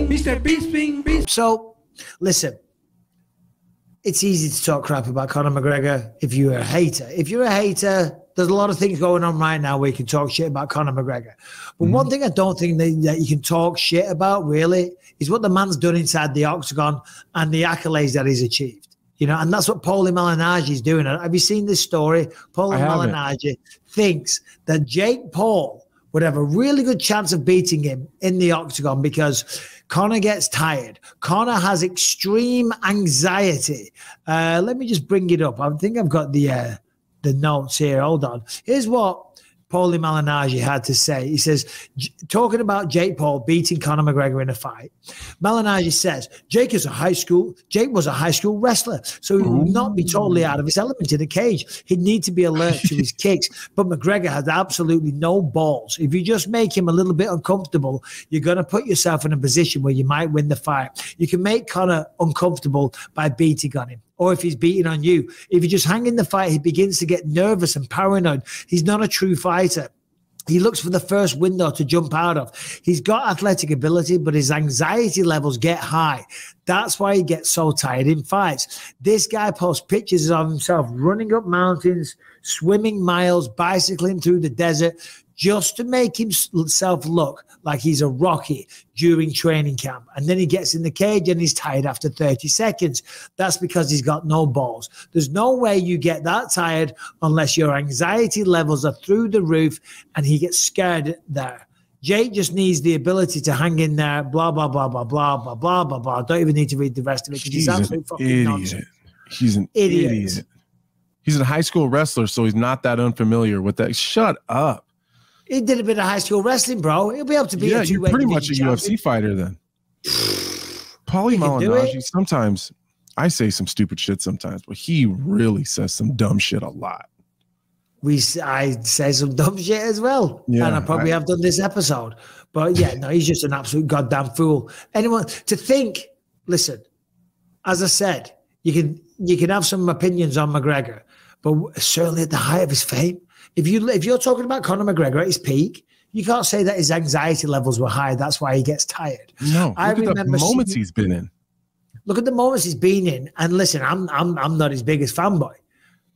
Mr. Bisping. So, listen, it's easy to talk crap about Conor McGregor if you're a hater. If you're a hater, there's a lot of things going on right now where you can talk shit about Conor McGregor. But one thing I don't think that you can talk shit about, really, is what the man's done inside the octagon and the accolades that he's achieved. You know, and that's what Paulie Malignaggi is doing. Have you seen this story? Paulie Malignaggi thinks that Jake Paul would have a really good chance of beating him in the octagon because Conor gets tired. Conor has extreme anxiety. Let me just bring it up. I think I've got the notes here. Hold on. Here's what Paulie Malignaggi had to say. He says, talking about Jake Paul beating Conor McGregor in a fight, Malignaggi says, Jake was a high school wrestler, so he would not be totally out of his element in the cage. He'd need to be alert to his kicks, but McGregor has absolutely no balls. If you just make him a little bit uncomfortable, you're going to put yourself in a position where you might win the fight. You can make Conor uncomfortable by beating on him, or if he's beating on you. If you just hang in the fight, he begins to get nervous and paranoid. He's not a true fighter. He looks for the first window to jump out of. He's got athletic ability, but his anxiety levels get high. That's why he gets so tired in fights. This guy posts pictures of himself running up mountains, swimming miles, bicycling through the desert, just to make himself look like he's a Rocky during training camp. And then he gets in the cage and he's tired after 30 seconds. That's because he's got no balls. There's no way you get that tired unless your anxiety levels are through the roof and he gets scared there. Jake just needs the ability to hang in there, blah, blah, blah, blah, blah, blah, blah, blah, blah. Don't even need to read the rest of it because he's absolutely fucking nonsense. He's an idiot. He's a high school wrestler, so he's not that unfamiliar with that. Shut up. He did a bit of high school wrestling, bro. He'll be able to be a two-way. You're pretty much a UFC fighter then. Paulie Malignaggi, sometimes I say some stupid shit sometimes, but he really says some dumb shit a lot. I say some dumb shit as well. Yeah, and I probably have done this episode. But yeah, no, he's just an absolute goddamn fool. Anyone to think, listen, as I said, you can have some opinions on McGregor, but certainly at the height of his fame, if you're talking about Conor McGregor at his peak, you can't say that his anxiety levels were high. That's why he gets tired. No, look at the moments he's been in. Look at the moments he's been in. And listen, I'm not his biggest fanboy,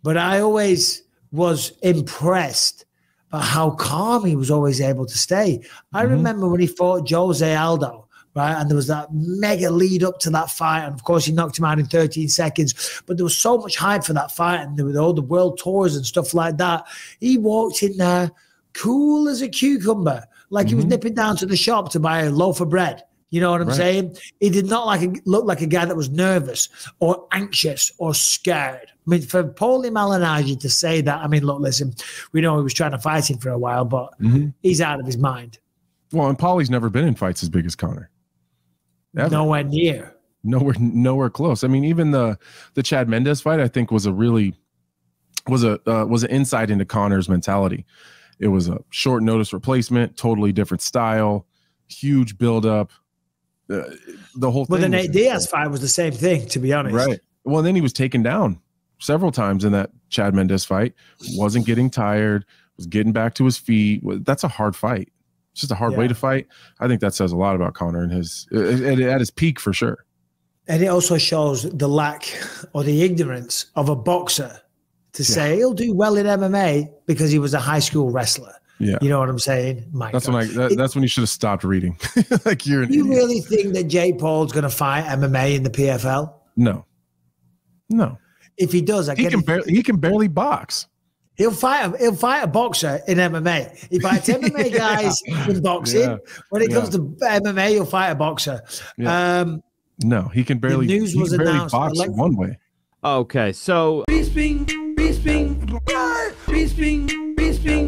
but I always was impressed by how calm he was always able to stay. I remember when he fought Jose Aldo, right? And there was that mega lead up to that fight. And of course, he knocked him out in 13 seconds. But there was so much hype for that fight. And there were all the world tours and stuff like that. He walked in there cool as a cucumber, like he was nipping down to the shop to buy a loaf of bread. You know what I'm saying? He did not look like a guy that was nervous or anxious or scared. I mean, for Paulie Malignaggi to say that, I mean, look, listen, we know he was trying to fight him for a while, but he's out of his mind. Well, and Paulie's never been in fights as big as Conor. Ever. Nowhere near. Nowhere close. I mean, even the Chad Mendes fight, I think, was an insight into Conor's mentality. It was a short notice replacement, totally different style, huge buildup. The whole thing. Well, the Nate Diaz fight was the same thing, to be honest. Right. Well, then he was taken down several times in that Chad Mendes fight. Wasn't getting tired. Was getting back to his feet. That's a hard fight. It's just a hard way to fight. I think that says a lot about Conor and at his peak for sure. And it also shows the lack or the ignorance of a boxer to say he'll do well in MMA because he was a high school wrestler. Yeah, you know what I'm saying? That's when you should have stopped reading. Like you're an idiot. You really think that Jake Paul's going to fight MMA in the PFL? No. If he does, he can barely box. He'll fight a boxer in MMA. He fights MMA guys in boxing. When it comes to MMA, he'll fight a boxer. Yeah. No, he can barely. The news was announced box one way. Okay, so Bisping,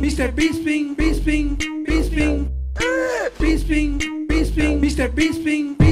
Mr. Bisping, Mr. Bisping.